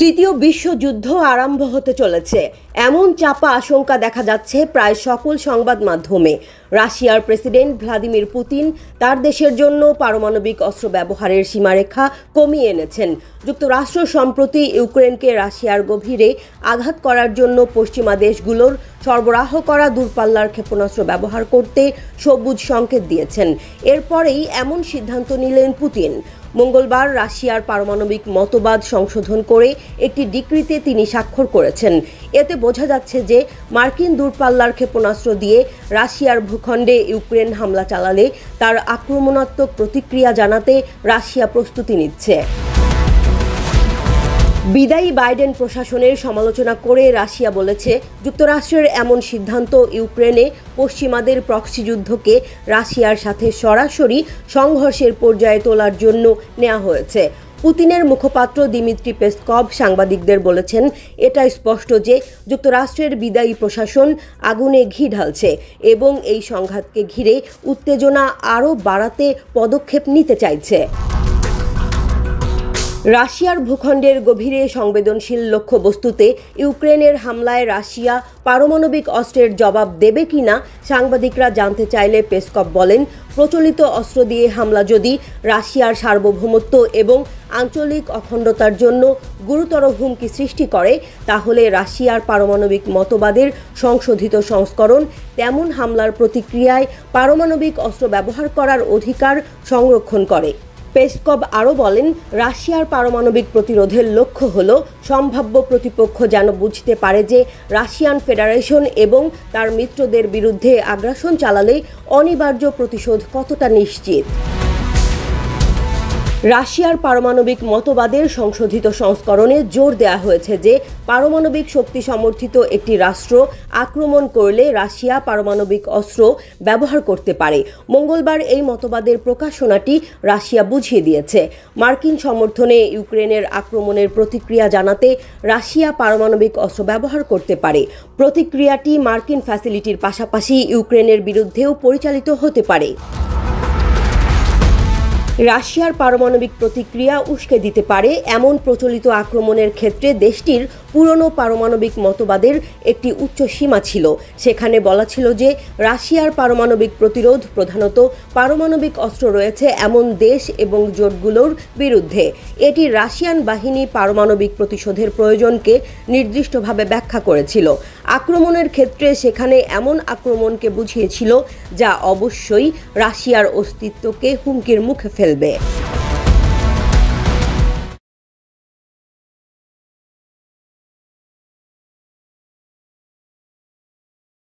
তৃতীয় বিশ্বযুদ্ধ আরম্ভ হতে চলেছে এমন চাপা আশঙ্কা দেখা যাচ্ছে প্রায় সকল সংবাদ মাধ্যমে। রাশিয়ার প্রেসিডেন্ট ভ্লাদিমির পুতিন তার দেশের জন্য পারমাণবিক অস্ত্র ব্যবহারের সীমারেখা কমিয়ে এনেছেন। যুক্তরাষ্ট্র সম্প্রতি ইউক্রেনকে রাশিয়ার গভীরে আঘাত করার জন্য পশ্চিমা দেশগুলোর সরবরাহ করা দূরপাল্লার ক্ষেপণাস্ত্র ব্যবহার করতে সবুজ সংকেত দিয়েছেন। এরপরেই এমন সিদ্ধান্ত নিলেন পুতিন। মঙ্গলবার রাশিয়ার পারমাণবিক মতবাদ সংশোধন করে একটি ডিক্রিতে তিনি স্বাক্ষর করেছেন। এতে বোঝা যাচ্ছে যে মার্কিন দূরপাল্লার ক্ষেপণাস্ত্র দিয়ে রাশিয়ার ভূখণ্ডে ইউক্রেন হামলা চালালে তার আক্রমণাত্মক প্রতিক্রিয়া জানাতে রাশিয়া প্রস্তুতি নিচ্ছে। বিদায়ী বাইডেন প্রশাসনের সমালোচনা করে রাশিয়া বলেছে, যুক্তরাষ্ট্রের এমন সিদ্ধান্ত ইউক্রেনে পশ্চিমাদের প্রক্সি যুদ্ধকে রাশিয়ার সাথে সরাসরি সংঘর্ষের পর্যায়ে তোলার জন্য নেওয়া হয়েছে। পুতিনের মুখপাত্র দিমিত্রি পেসকভ সাংবাদিকদের বলেছেন, এটা স্পষ্ট যে যুক্তরাষ্ট্রের বিদায়ী প্রশাসন আগুনে ঘি ঢালছে এবং এই সংঘাতকে ঘিরে উত্তেজনা আরও বাড়াতে পদক্ষেপ নিতে চাইছে। রাশিয়ার ভূখণ্ডের গভীরে সংবেদনশীল লক্ষ্যবস্তুতে ইউক্রেনের হামলায় রাশিয়া পারমাণবিক অস্ত্রের জবাব দেবে কিনা সাংবাদিকরা জানতে চাইলে পেসকভ বলেন, প্রচলিত অস্ত্র দিয়ে হামলা যদি রাশিয়ার সার্বভৌমত্ব এবং আঞ্চলিক অখণ্ডতার জন্য গুরুতর হুমকি সৃষ্টি করে, তাহলে রাশিয়ার পারমাণবিক মতবাদের সংশোধিত সংস্করণ তেমন হামলার প্রতিক্রিয়ায় পারমাণবিক অস্ত্র ব্যবহার করার অধিকার সংরক্ষণ করে। পেসকভ আরও বলেন, রাশিয়ার পারমাণবিক প্রতিরোধের লক্ষ্য হল সম্ভাব্য প্রতিপক্ষ যেন বুঝতে পারে যে রাশিয়ান ফেডারেশন এবং তার মিত্রদের বিরুদ্ধে আগ্রাসন চালালে অনিবার্য প্রতিশোধ কতটা নিশ্চিত। রাশিয়ার পারমাণবিক মতবাদের সংশোধিত সংস্করণে জোর দেওয়া হয়েছে যে পারমাণবিক শক্তি সমর্থিত একটি রাষ্ট্র আক্রমণ করলে রাশিয়া পারমাণবিক অস্ত্র ব্যবহার করতে পারে। মঙ্গলবার এই মতবাদের প্রকাশনাটি রাশিয়া বুঝিয়ে দিয়েছে। মার্কিন সমর্থনে ইউক্রেনের আক্রমণের প্রতিক্রিয়া জানাতে রাশিয়া পারমাণবিক অস্ত্র ব্যবহার করতে পারে। প্রতিক্রিয়াটি মার্কিন ফ্যাসিলিটির পাশাপাশি ইউক্রেনের বিরুদ্ধেও পরিচালিত হতে পারে। রাশিয়ার পারমাণবিক প্রতিক্রিয়া উস্কে দিতে পারে এমন প্রচলিত আক্রমণের ক্ষেত্রে দেশটির পুরনো পারমাণবিক মতবাদের একটি উচ্চ সীমা ছিল। সেখানে বলা ছিল যে রাশিয়ার পারমাণবিক প্রতিরোধ প্রধানত পারমাণবিক অস্ত্র রয়েছে এমন দেশ এবং জোটগুলোর বিরুদ্ধে। এটি রাশিয়ান বাহিনী পারমাণবিক প্রতিশোধের প্রয়োজনকে নির্দিষ্টভাবে ব্যাখ্যা করেছিল। আক্রমণের ক্ষেত্রে সেখানে এমন আক্রমণকে বুঝিয়েছিল যা অবশ্যই রাশিয়ার অস্তিত্বকে হুমকির মুখে ফেলবে।